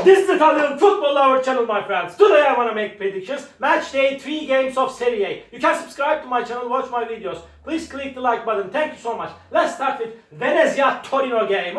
This is Italian football lover channel, my friends. Today I want to make predictions. Match day 3 games of Serie A. You can subscribe to my channel, watch my videos. Please click the like button. Thank you so much. Let's start with Venezia Torino game.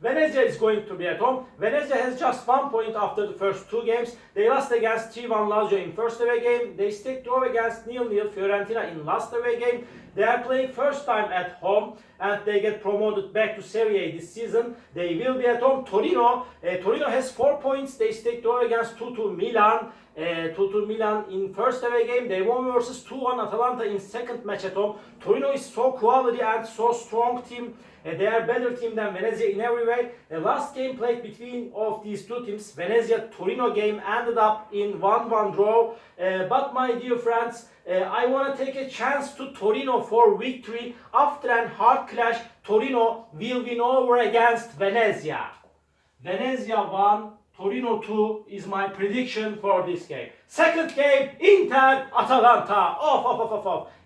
Venezia is going to be at home. Venezia has just 1 point after the first 2 games. They lost against 3-1 Lazio in first away game. They stayed draw against 0-0 Fiorentina in last away game. They are playing first time at home and they get promoted back to Serie A this season. They will be at home. Torino has 4 points. They stayed draw against 2-2 Milan. 2-2 Milan in first away game. They won versus 2-1 Atalanta in second match at home. Torino is so quality and so strong team. They are better team than Venezia in every way. The last game played between of these two teams, Venezia-Torino game, ended up in 1-1 draw. But my dear friends, I want to take a chance to Torino for victory. After an hard clash, Torino will win over against Venezia. Venezia 1, Torino 2 is my prediction for this game. Second game, Inter-Atalanta.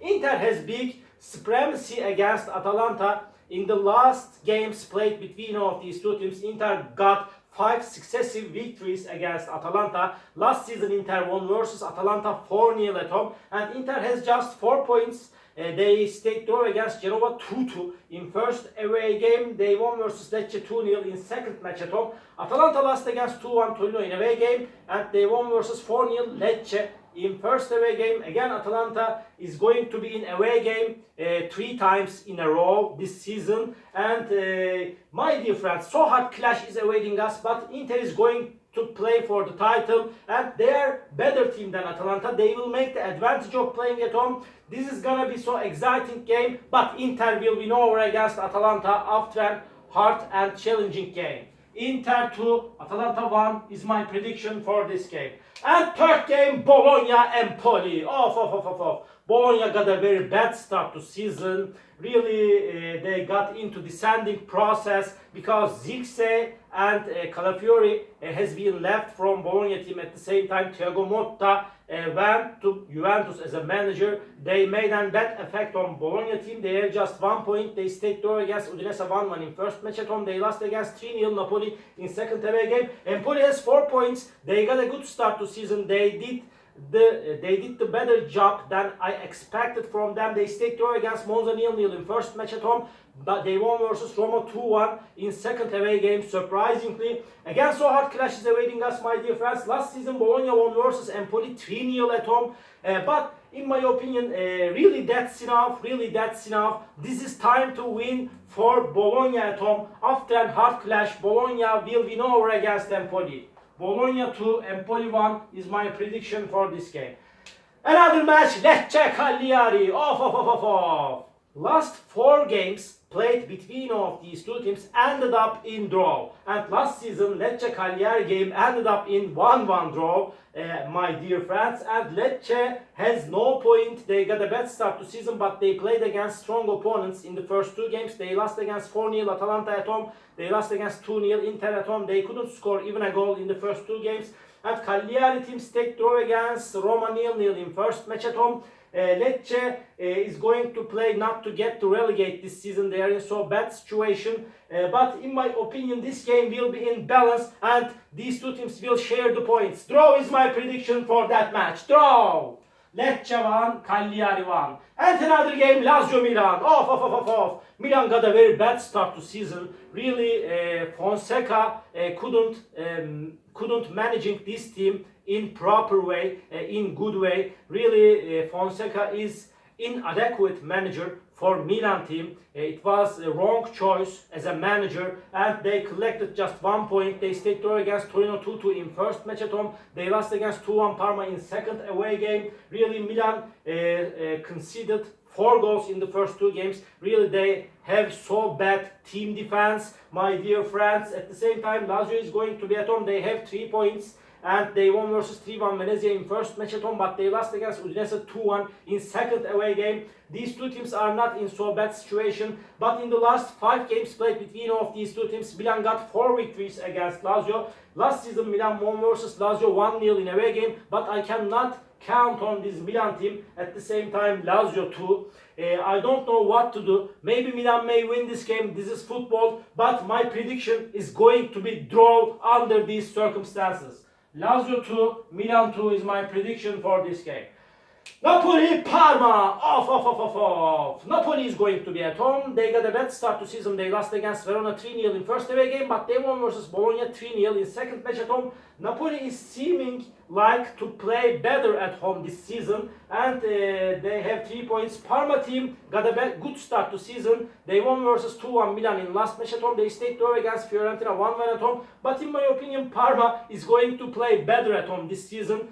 Inter has big supremacy against Atalanta. In the last games played between of these two teams, Inter got 5 successive victories against Atalanta. Last season Inter won versus Atalanta 4-0 at home, and Inter has just 4 points. They stayed draw against Genoa 2-2 in first away game. They won versus Lecce 2-0 in second match at home. Atalanta lost against 2-1 Torino in away game, and they won versus 4-0 Lecce in first away game. Again, Atalanta is going to be in away game 3 times in a row this season. And my dear friends, so hard clash is awaiting us, but Inter is going to play for the title and they are better team than Atalanta. They will make the advantage of playing at home. This is gonna be so exciting game, but Inter will win over against Atalanta after a hard and challenging game. Inter 2, Atalanta 1 is my prediction for this game. And third game, Bologna-Empoli. Bologna got a very bad start to season. Really, they got into descending process because Zirkzee and Calafiori has been left from Bologna team. At the same time, Thiago Motta went to Juventus as a manager. They made a bad effect on Bologna team. They have just 1 point. They stayed draw against Udinese 1-1 in first match at home. They lost against 3-0 Napoli in second away game. Empoli has 4 points. They got a good start to season. They did the better job than I expected from them. They stayed draw against Monza 0-0 in first match at home, but they won versus Roma 2-1 in second away game, surprisingly. Again, so hard clash is awaiting us, my dear friends. Last season Bologna won versus Empoli 3-0 at home, but in my opinion, really that's enough. This is time to win for Bologna at home. After a hard clash, Bologna will win over against Empoli. Bologna 2, Empoli 1 is my prediction for this game. Another match, Lecce Cagliari. Last 4 games played between of these two teams ended up in draw. And last season, Lecce Cagliari game ended up in 1-1 draw, my dear friends. And Lecce has no point. They got a bad start to season, but they played against strong opponents in the first 2 games. They lost against 4-0 Atalanta at home. They lost against 2-0 Inter at home. They couldn't score even a goal in the first 2 games. And Cagliari team stayed draw against Roma 0-0 in first match at home. Lecce is going to play not to get to relegate this season. They are in so bad situation. But in my opinion, this game will be in balance and these two teams will share the points. Draw is my prediction for that match. Draw! Lecce 1, Cagliari 1. And another game, Lazio-Milan. Milan got a very bad start to season. Really, Fonseca couldn't managing this team in proper way, in good way. Really, Fonseca is inadequate manager for Milan team. It was a wrong choice as a manager and they collected just 1 point. They stayed draw against Torino 2-2 in first match at home. They lost against 2-1 Parma in second away game. Really, Milan conceded 4 goals in the first 2 games. Really, they have so bad team defense, my dear friends. At the same time, Lazio is going to be at home. They have 3 points. And they won versus 3-1 Venezia in first match at home, but they lost against Udinese 2-1 in second away game. These two teams are not in so bad situation, but in the last 5 games played between of these two teams, Milan got 4 victories against Lazio. Last season Milan won versus Lazio 1-0 in away game, but I cannot count on this Milan team. At the same time, Lazio too. I don't know what to do. Maybe Milan may win this game. This is football. But my prediction is going to be draw under these circumstances. Lazio 2, Milan 2 is my prediction for this game. Napoli, Parma, off. Napoli is going to be at home. They got a bad start to season. They lost against Verona 3-0 in first away game, but they won versus Bologna 3-0 in second match at home. Napoli is seeming like to play better at home this season, and they have 3 points. Parma team got a good start to season. They won versus 2-1 Milan in last match at home. They stayed draw against Fiorentina 1-1 at home. But in my opinion, Parma is going to play better at home this season,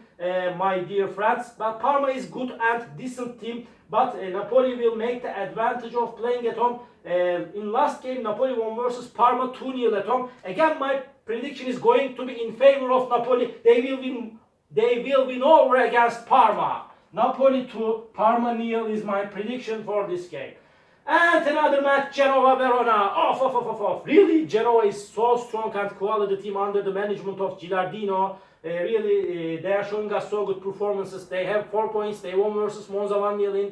my dear friends. But Parma is good and decent team. But Napoli will make the advantage of playing at home. In last game, Napoli won versus Parma 2-0 at home. Again, my prediction is going to be in favor of Napoli. They will win over against Parma. Napoli 2, Parma 0 is my prediction for this game. And another match, Genoa, Verona. Off. Really, Genoa is so strong and quality team under the management of Gilardino. Really, they are showing us so good performances. They have 4 points. They won versus Monza 1-0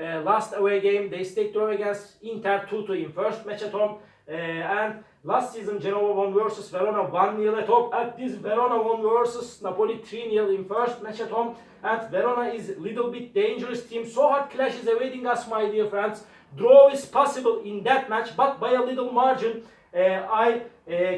in last away game. They stayed draw against Inter 2-2 in first match at home. And last season, Genoa won versus Verona 1-0 at home. At this, Verona won versus Napoli 3-0 in first match at home. And Verona is a little bit dangerous team. So hard clash is awaiting us, my dear friends. Draw is possible in that match, but by a little margin. I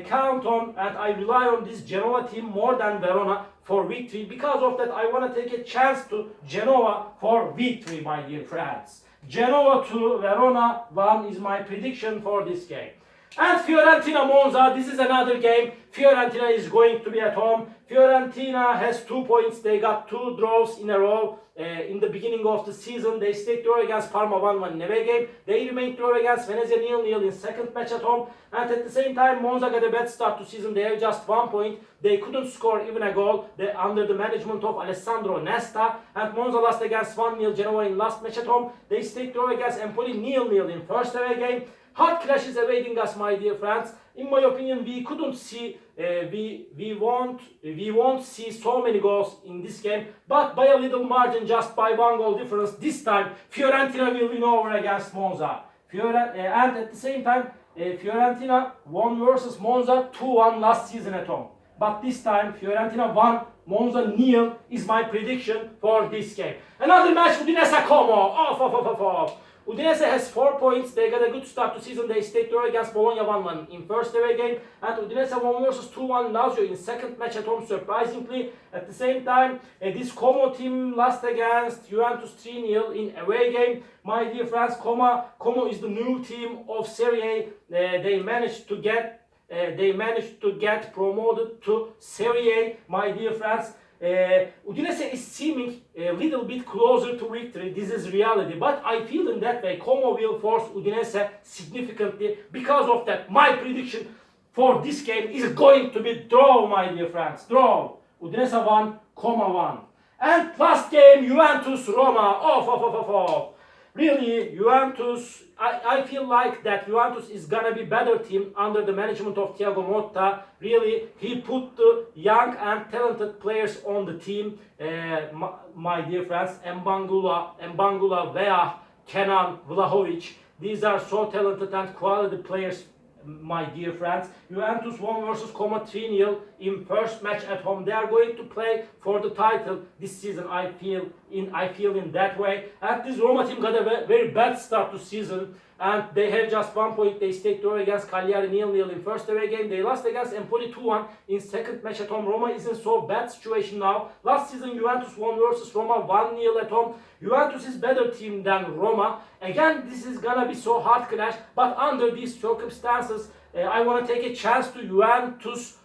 count on and I rely on this Genoa team more than Verona for victory. Because of that, I want to take a chance to Genoa for victory, my dear friends. Genoa 2, Verona 1 is my prediction for this game. And Fiorentina Monza, this is another game. Fiorentina is going to be at home. Fiorentina has 2 points. They got 2 draws in a row. In the beginning of the season, they stayed draw against Parma 1-1 in away game. They remained draw against Venezia 0-0 in second match at home. And at the same time, Monza got a bad start to season. They have just 1 point. They couldn't score even a goal. They under the management of Alessandro Nesta. And Monza lost against 1-0 Genoa in last match at home. They stayed draw against Empoli 0-0 in first away game. Hard clash is awaiting us, my dear friends. In my opinion, we couldn't see, we won't see so many goals in this game, but by a little margin, just by 1 goal difference, this time Fiorentina will win over against Monza. And at the same time, Fiorentina won versus Monza 2-1 last season at home. But this time Fiorentina won, Monza 0 is my prediction for this game. Another match, Udinese Como. Off. Udinese has 4 points. They got a good start to season. They stayed draw against Bologna 1-1 in first away game. And Udinese won versus 2-1 Lazio in second match at home, surprisingly. At the same time, this Como team lost against Juventus 3-0 in away game. My dear friends, Como is the new team of Serie. They managed to get promoted to Serie, my dear friends. Udinese is seeming a little bit closer to victory. This is reality, but I feel in that way Como will force Udinese significantly. Because of that, my prediction for this game is going to be draw, my dear friends. Draw. Udinese 1, Como 1. And last game, Juventus Roma. Off. Really, Juventus, I feel like that Juventus is gonna be better team under the management of Thiago Motta. Really, he put the young and talented players on the team. My dear friends, Mbangula, Vea, Kenan, Vlahovic. These are so talented and quality players, my dear friends. Juventus won versus Como 3-0 in first match at home. They are going to play for the title this season. I feel in that way. And this Roma team got a very bad start to season, and they have just 1 point. They stayed draw against Cagliari 0-0 in first away game. They lost against Empoli 2-1 in second match at home. Roma is in so bad situation now. Last season Juventus won versus Roma 1-0 at home. Juventus is better team than Roma. Again, this is gonna be so hard clash, but under these circumstances, I want to take a chance to Juventus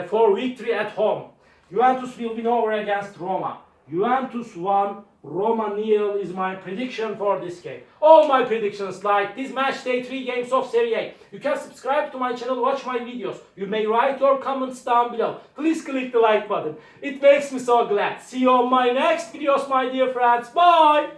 for victory at home. Juventus will win over against Roma. Juventus 1, Roma 0 is my prediction for this game. All my predictions like this match day 3 games of Serie. You can subscribe to my channel, watch my videos. You may write your comments down below. Please click the like button. It makes me so glad. See you on my next videos, my dear friends. Bye!